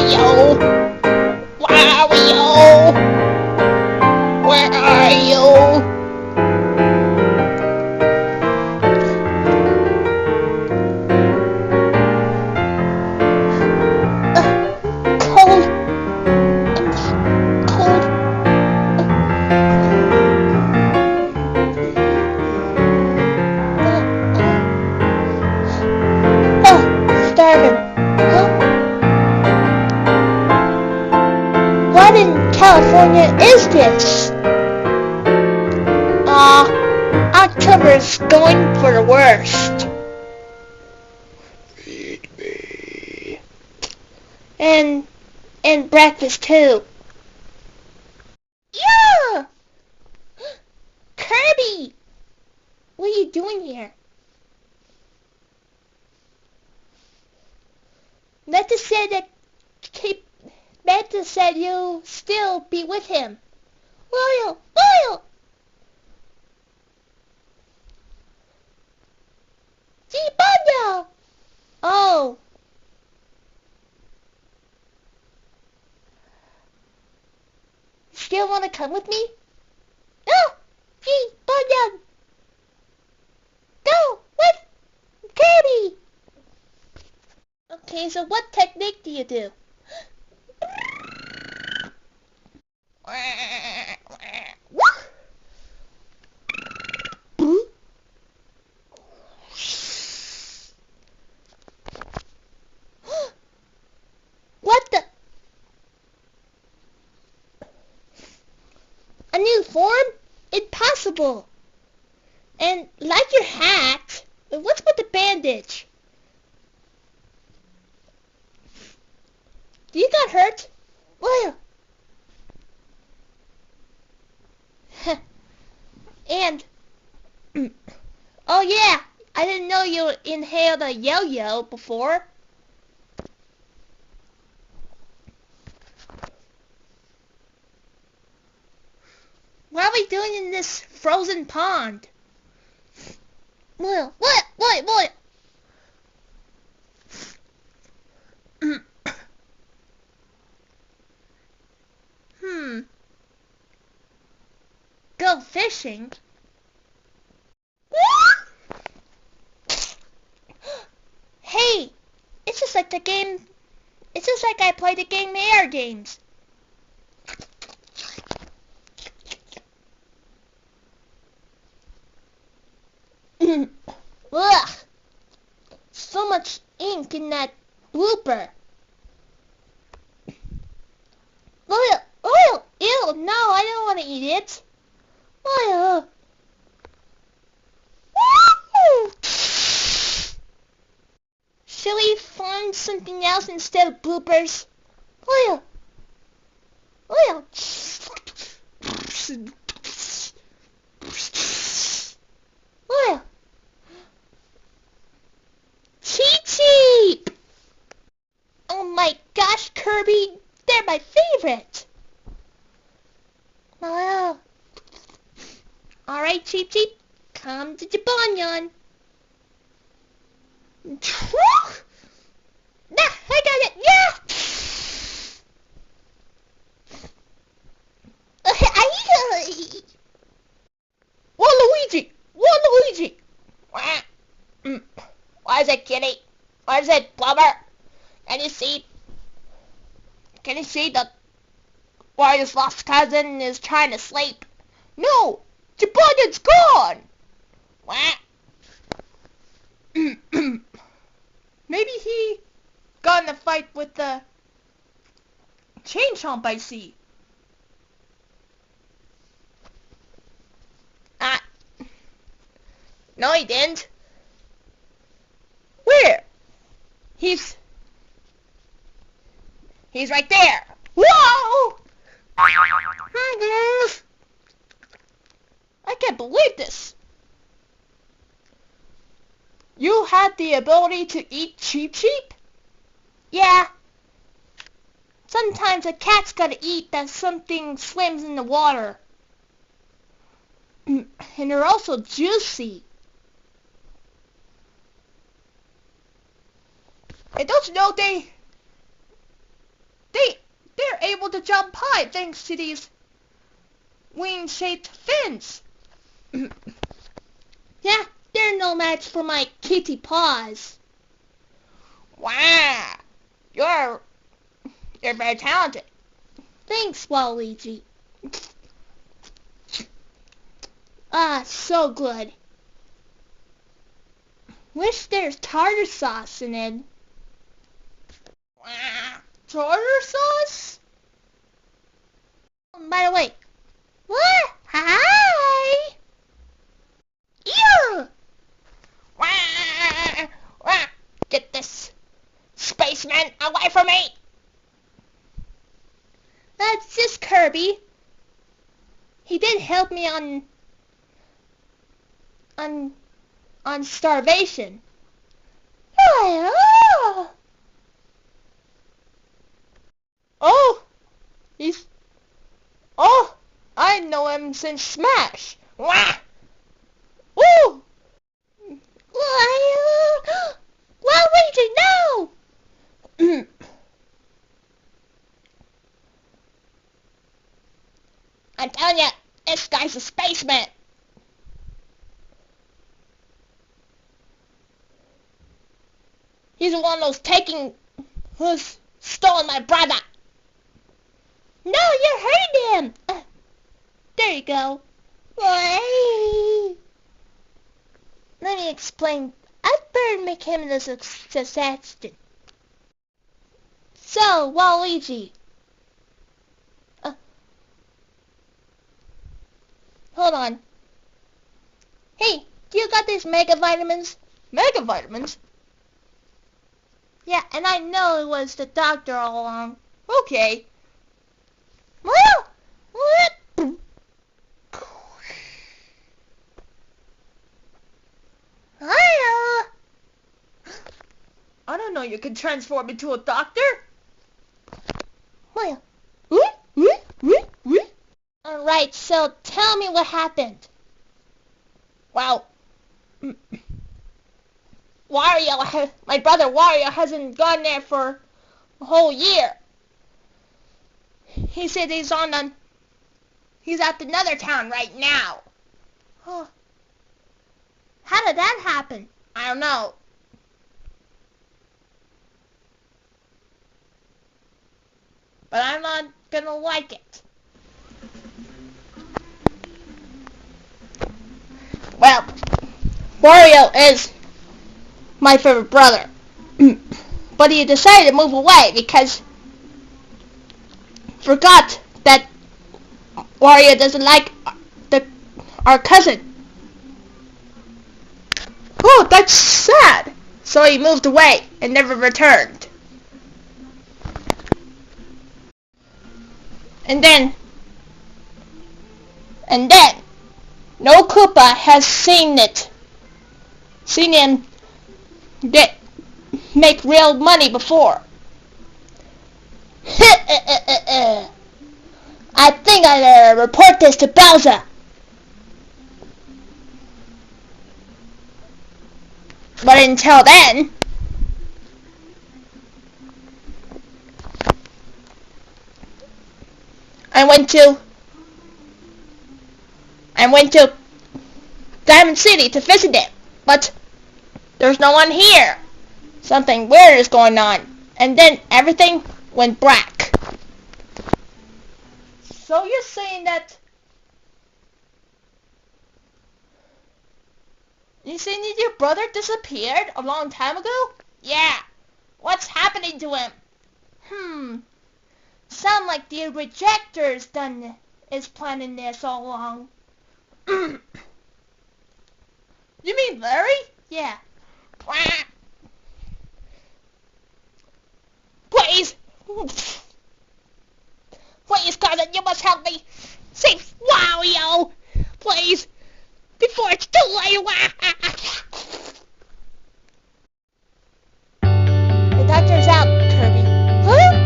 Wario! Wario! Where are you? Cold. Cold. Starving. Huh? What in California is this? October's going for the worst. Feed me. And breakfast too. Yeah! Kirby! What are you doing here? Meta said you'll still be with him. Loyal! Jibanyan! Oh. Still want to come with me? No! Jibanyan! Go with Kirby! Okay, so what technique do you do? What the? A new form? Impossible. And like your hat, what's with the bandage? You got hurt? Well. And, oh yeah, I didn't know you inhaled a yo-yo before. What are we doing in this frozen pond? What? Go fishing? Hey, it's just like the game. It's just like I play the game Air games. Ugh! So much ink in that blooper. Oil! Ew! No, I don't want to eat it. Oil! Shall we find something else instead of bloopers? Oil! Oil! Cheep! Oh my gosh, Kirby, they're my favorite. Well, alright, Cheep, come to Jibanyan. Nah, I got it, yeah! Waluigi! What is it, kitty? What is it, plumber? Can you see that Wario's lost cousin is trying to sleep? No! Jibanyan's gone! Maybe he got in a fight with the chain chomp I see. No, he didn't. Where? He's right there. Whoa! I can't believe this. You had the ability to eat Cheep? Yeah. Sometimes a cat's gotta eat that something swims in the water. And they're also juicy. And don't you know They're able to jump high thanks to these wing-shaped fins. Yeah, they're no match for my kitty paws. Wow, you're very talented. Thanks, Waluigi. Ah, so good. Wish there's tartar sauce in it. Wow, tartar sauce? By the way, what? Hi! Ew! Wah! Wah! Get this spaceman away from me! That's just Kirby. He did help me on starvation. Oh, I know him since Smash. Wah! Woo! Waluigi, no! I'm telling you, this guy's a spaceman. He's the one who's stolen my brother. No, you're hurting him. There you go. Let me explain. I better make him the suggestion. So, Waluigi. Hold on. Hey, do you got these mega vitamins? Mega vitamins? Yeah, and I know it was the doctor all along. Okay. I don't know you can transform into a doctor. Alright, so tell me what happened. Well, my brother Wario hasn't gone there for a whole year. He said he's at another town right now. Huh. How did that happen? I don't know. But I'm not gonna like it. Well, Wario is my favorite brother. But he decided to move away because forgot that Wario doesn't like our cousin. Oh, that's sad. So he moved away and never returned. And then, no Koopa has seen him make real money before. I think I better report this to Bowser. But until then, I went to Diamond City to visit him, but there's no one here. Something weird is going on, and then everything went black. So you're saying that your brother disappeared a long time ago? Yeah. What's happening to him? Sound like the rejector's is planning this all along. You mean Larry? Yeah. Please, cousin, you must help me. Save Wario, please, before it's too late. The doctor's out, Kirby. Huh?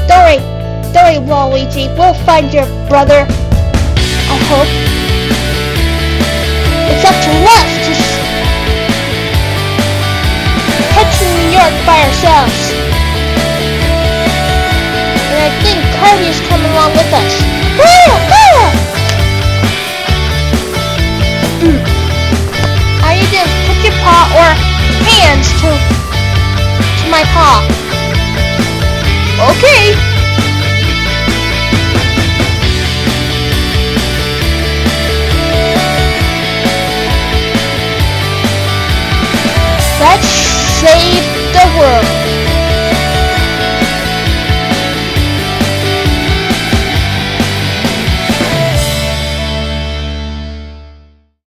Don't worry, Waluigi. We'll find your brother. I hope. It's up to us to ourselves. And I think Cody's coming along with us. All you do is put your paw or hands to my paw. Okay. Let's save the world.